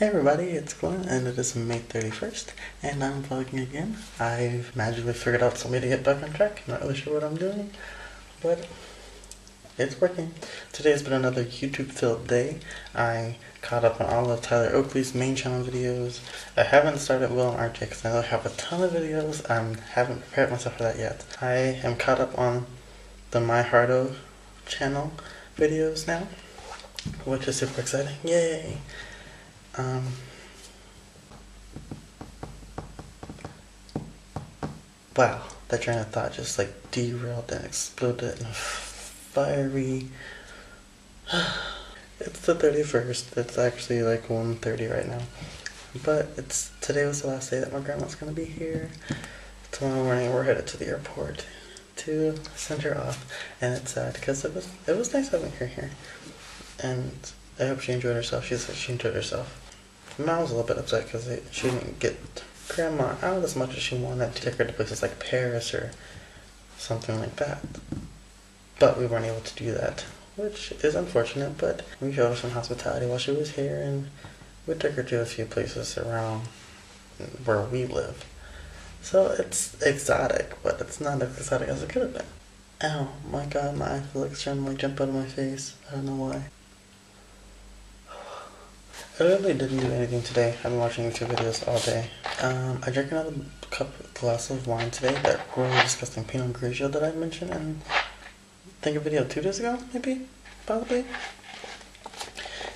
Hey everybody, it's Glenn, and it is May 31st, and I'm vlogging again. I've magically figured out some way to get back on track. I'm not really sure what I'm doing, but it's working. Today has been another YouTube-filled day. I caught up on all of Tyler Oakley's main channel videos. I haven't started Will and RJ because I know I have a ton of videos. I haven't prepared myself for that yet. I am caught up on the My Hardo channel videos now, which is super exciting. Yay! Wow, that train of thought just like derailed and exploded in a fiery. It's the 31st. It's actually like 1:30 right now. But today was the last day that my grandma's gonna be here. Tomorrow morning we're headed to the airport to send her off, and it's sad because it was nice having her here, and I hope she enjoyed herself. She said she enjoyed herself. Mom was a little bit upset because she didn't get Grandma out as much as she wanted to take her to places like Paris or something like that. But we weren't able to do that, which is unfortunate, but we showed her some hospitality while she was here, and we took her to a few places around where we live. So it's exotic, but it's not as exotic as it could have been. Ow, my god, my eye feels like trying to like jump out of my face. I don't know why. I really didn't do anything today. I've been watching YouTube videos all day. I drank another glass of wine today, that really disgusting Pinot Grigio that I mentioned in, I think, a video 2 days ago, maybe? Probably?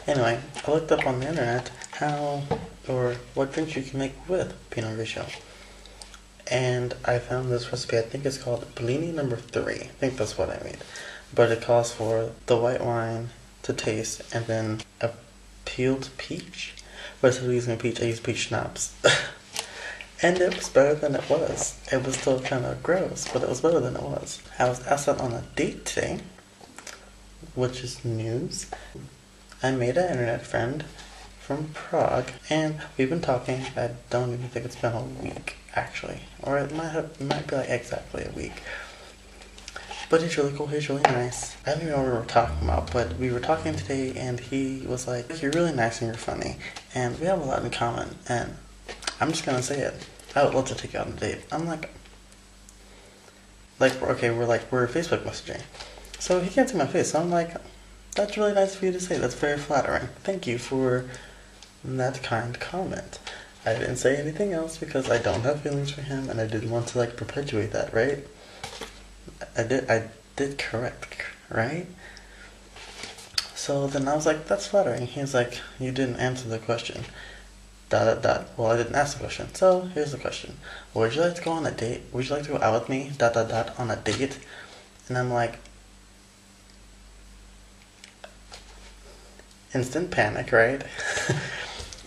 Anyway, I looked up on the internet what drinks you can make with Pinot Grigio. And I found this recipe. I think it's called Bellini No. 3. I think that's what I made. But it calls for the white wine to taste and then a peeled peach, but instead of using a peach, I used peach schnapps. And it was better than it was. It was still kind of gross, but it was better than it was. I was asked out on a date today, which is news. I made an internet friend from Prague, and we've been talking. I don't even think it's been a week, actually. Or it might be like exactly a week. But he's really cool, he's really nice. I don't even know what we were talking about, but we were talking today, and he was like, "You're really nice and you're funny, and we have a lot in common, and I'm just gonna say it. I would love to take you out on a date." I'm like, okay, we're Facebook messaging. So he can't see my face, so I'm like, "That's really nice for you to say, that's very flattering. Thank you for that kind comment." I didn't say anything else because I don't have feelings for him, and I didn't want to like perpetuate that, right? I did correct, right? So then I was like, "That's flattering." He's like, "You didn't answer the question. ... Well, I didn't ask the question. So here's the question. Would you like to go on a date? Would you like to go out with me? ... On a date?" And I'm like, instant panic, right?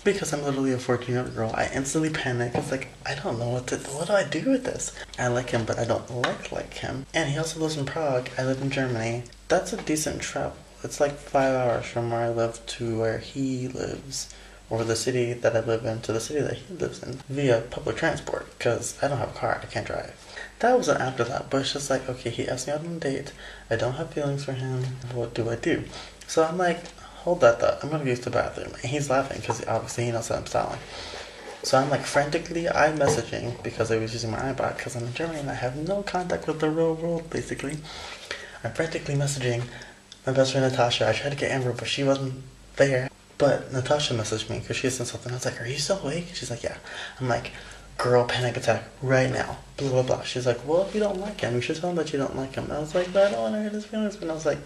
Because I'm literally a 14-year-old girl. I instantly panic. It's like, I don't know what do I do with this? I like him, but I don't like him. And he also lives in Prague. I live in Germany. That's a decent travel. It's like 5 hours from where I live to where he lives, or the city that I live in to the city that he lives in, via public transport, because I don't have a car. I can't drive. That wasn't after that, but it's just like, okay, he asked me out on a date. I don't have feelings for him. What do I do? So I'm like, hold that thought. I'm gonna use the bathroom. And he's laughing because obviously he knows that I'm styling. So I'm like frantically iMessaging because I was using my iPod because I'm in Germany and I have no contact with the real world, basically. I'm frantically messaging my best friend Natasha. I tried to get Amber, but she wasn't there. But Natasha messaged me because she sent something. I was like, "Are you still awake?" She's like, "Yeah." I'm like, "Girl, panic attack right now. Blah, blah, blah." She's like, "Well, if you don't like him, you should tell him that you don't like him." And I was like, "But I don't want to hurt his feelings." But I was like,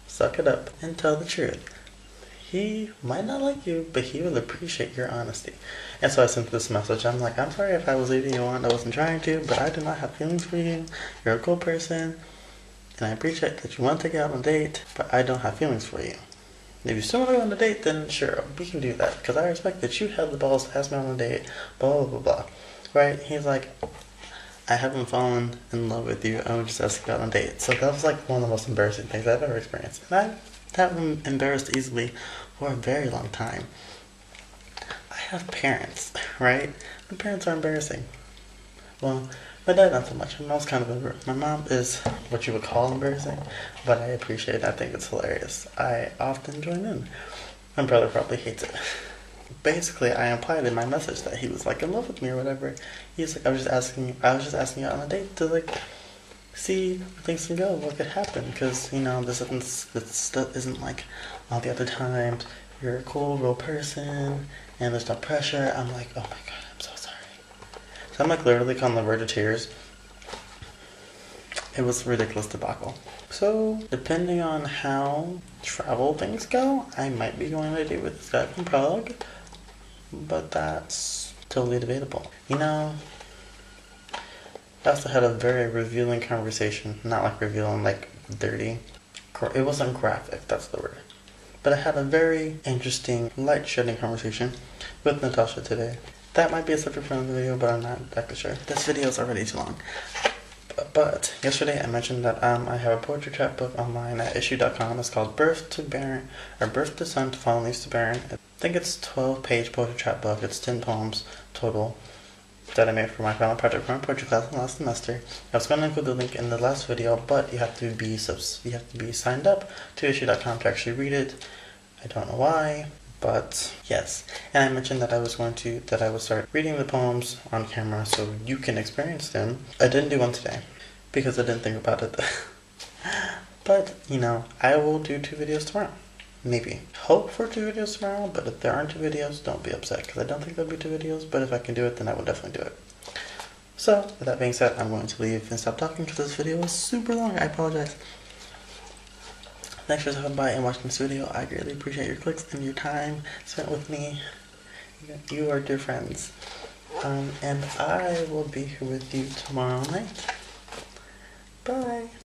suck it up and tell the truth. He might not like you, but he will appreciate your honesty. And so I sent this message. I'm like, "I'm sorry if I was leading you on. I wasn't trying to, but I do not have feelings for you. You're a cool person, and I appreciate that you want to take out on a date, but I don't have feelings for you. If you still want to go on a date, then sure, we can do that, because I respect that you had the balls to ask me on a date, blah, blah, blah, blah." Right? He's like, "I haven't fallen in love with you. I would just ask you out on a date." So that was like one of the most embarrassing things I've ever experienced. And I haven't been embarrassed easily for a very long time. I have parents, right? My parents are embarrassing. Well, my dad not so much. My mom's kind of my mom is what you would call embarrassing, but I appreciate it. I think it's hilarious. I often join in. My brother probably hates it. Basically, I implied in my message that he was like in love with me or whatever. He's like, I was just asking you out on a date to like see where things can go, what could happen, because this isn't like all the other times. You're a cool, real person, and there's no pressure. I'm like, oh my god, I'm so sorry. So I'm like literally on the verge of tears. It was a ridiculous debacle. So, depending on how travel things go, I might be going on a date with this guy from Prague, but that's totally debatable. I also had a very revealing conversation, not like revealing, like dirty. It wasn't graphic, that's the word. But I had a very interesting, light-shedding conversation with Natasha today. That might be a subject for another video, but I'm not exactly sure. This video is already too long. But yesterday I mentioned that I have a poetry chat book online at issue.com. It's called Birth to Baron, or Birth to Son to Fall Leaves to Baron. I think it's a 12-page poetry chat book. It's 10 poems total that I made for my final project for my poetry class last semester. I was going to include the link in the last video, but you have to be signed up to issue.com to actually read it. I don't know why, but yes. And I mentioned that I would start reading the poems on camera so you can experience them. I didn't do one today because I didn't think about it. But, I will do 2 videos tomorrow. Maybe. Hope for 2 videos tomorrow, but if there aren't 2 videos, don't be upset, because I don't think there'll be 2 videos, but if I can do it, then I will definitely do it. So, with that being said, I'm going to leave and stop talking because this video was super long. I apologize. Thanks for stopping by and watching this video. I greatly appreciate your clicks and your time spent with me. You are dear friends. And I will be here with you tomorrow night. Bye.